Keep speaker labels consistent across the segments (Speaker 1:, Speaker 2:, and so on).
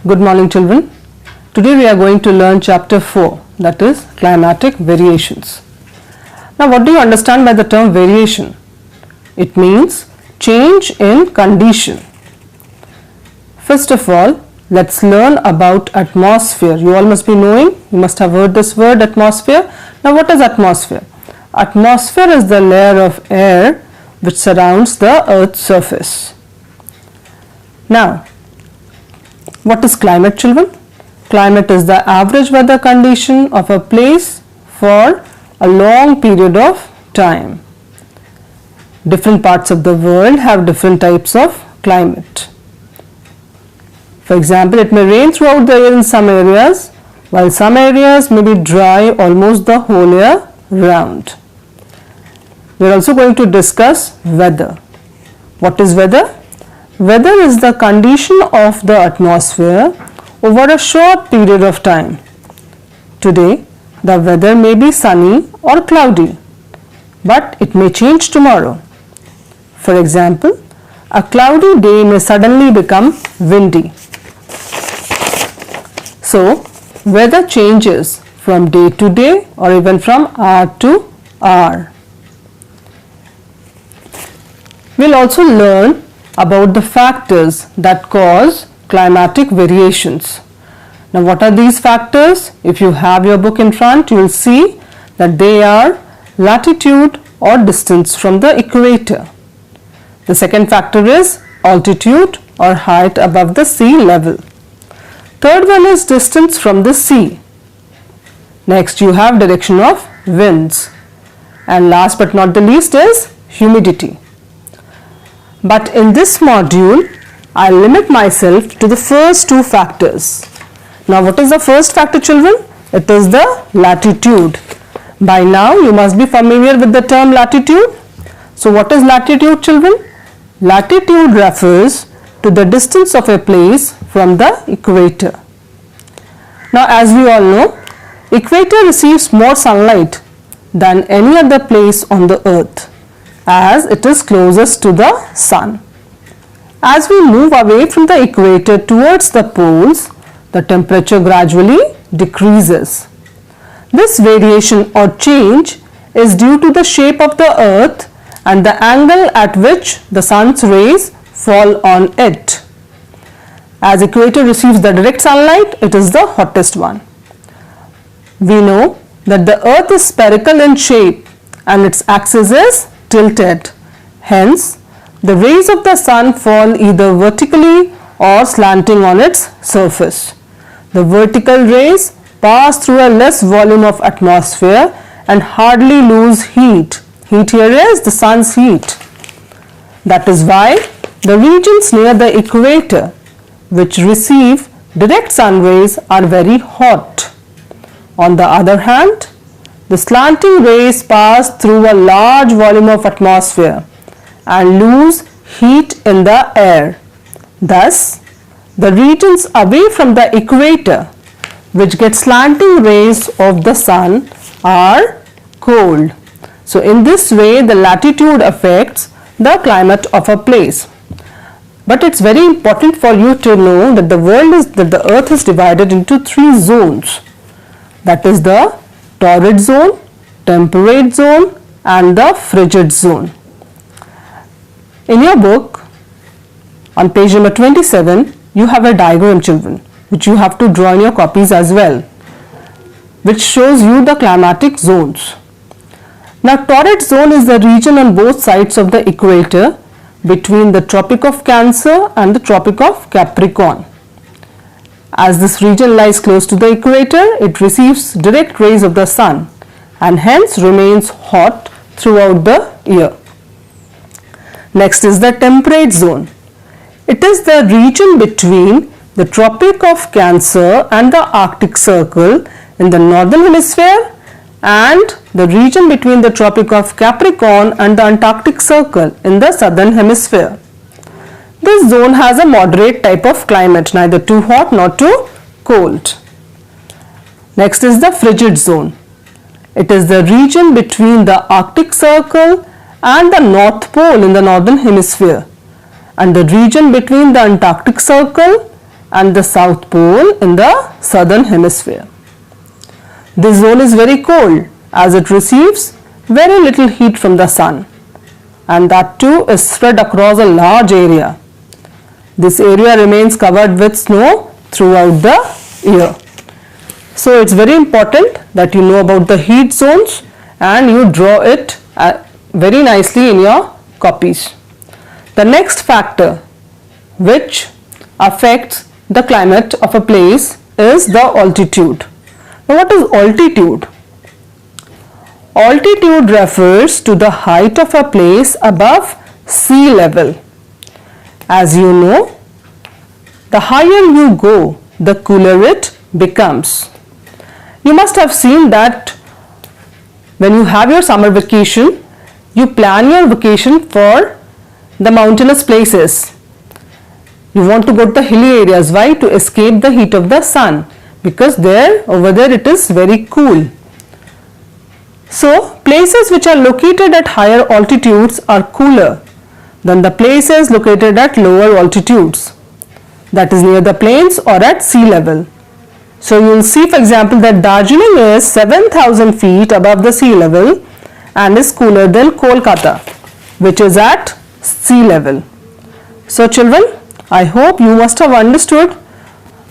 Speaker 1: Good morning, children. Today we are going to learn chapter 4, that is climatic variations. Now what do you understand by the term variation? It means change in condition. First of all, let's learn about atmosphere. You all must be knowing, you must have heard this word atmosphere. Now what is atmosphere? Atmosphere is the layer of air which surrounds the earth's surface. Now, what is climate, children? Climate is the average weather condition of a place for a long period of time. Different parts of the world have different types of climate. For example, it may rain throughout the year in some areas, while some areas may be dry almost the whole year round. We are also going to discuss weather. What is weather? Weather is the condition of the atmosphere over a short period of time. Today, the weather may be sunny or cloudy, but it may change tomorrow. For example, a cloudy day may suddenly become windy. So, weather changes from day to day or even from hour to hour. We'll also learn about the factors that cause climatic variations. Now what are these factors? If you have your book in front, you will see that they are latitude or distance from the equator. The second factor is altitude or height above the sea level. Third one is distance from the sea. Next you have direction of winds. And last but not the least is humidity. But in this module, I limit myself to the first two factors. Now what is the first factor, children? It is the latitude. By now you must be familiar with the term latitude. So what is latitude, children? Latitude refers to the distance of a place from the equator. Now as we all know, equator receives more sunlight than any other place on the earth, as it is closest to the sun. As we move away from the equator towards the poles, the temperature gradually decreases. This variation or change is due to the shape of the earth and the angle at which the sun's rays fall on it. As equator receives the direct sunlight, it is the hottest one. We know that the earth is spherical in shape and its axis is tilted. Hence, the rays of the sun fall either vertically or slanting on its surface. The vertical rays pass through a less volume of atmosphere and hardly lose heat. Heat here is the sun's heat. That is why the regions near the equator which receive direct sun rays are very hot. On the other hand, the slanting rays pass through a large volume of atmosphere and lose heat in the air. Thus, the regions away from the equator which get slanting rays of the sun are cold. So, in this way, the latitude affects the climate of a place. But it's very important for you to know that the earth is divided into three zones. That is the torrid zone, temperate zone and the frigid zone. In your book, on page number 27, you have a diagram, children, which you have to draw in your copies as well, which shows you the climatic zones. Now, torrid zone is the region on both sides of the equator between the Tropic of Cancer and the Tropic of Capricorn. As this region lies close to the equator, it receives direct rays of the sun and hence remains hot throughout the year. Next is the temperate zone. It is the region between the Tropic of Cancer and the Arctic Circle in the northern hemisphere and the region between the Tropic of Capricorn and the Antarctic Circle in the southern hemisphere. This zone has a moderate type of climate, neither too hot nor too cold. Next is the frigid zone. It is the region between the Arctic Circle and the North Pole in the northern hemisphere and the region between the Antarctic Circle and the South Pole in the southern hemisphere. This zone is very cold as it receives very little heat from the sun, and that too is spread across a large area. This area remains covered with snow throughout the year. So it's very important that you know about the heat zones and you draw it very nicely in your copies. The next factor which affects the climate of a place is the altitude. Now, what is altitude? Altitude refers to the height of a place above sea level. As you know, the higher you go, the cooler it becomes. You must have seen that when you have your summer vacation, you plan your vacation for the mountainous places. You want to go to the hilly areas. Why? To escape the heat of the sun, because over there it is very cool. So places which are located at higher altitudes are cooler than the places located at lower altitudes, that is near the plains or at sea level. So you will see, for example, that Darjeeling is 7,000 feet above the sea level and is cooler than Kolkata, which is at sea level. So children, I hope you must have understood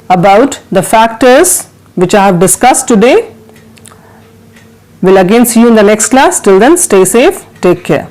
Speaker 1: about the factors which I have discussed today. We'll again see you in the next class. Till then, stay safe. Take care.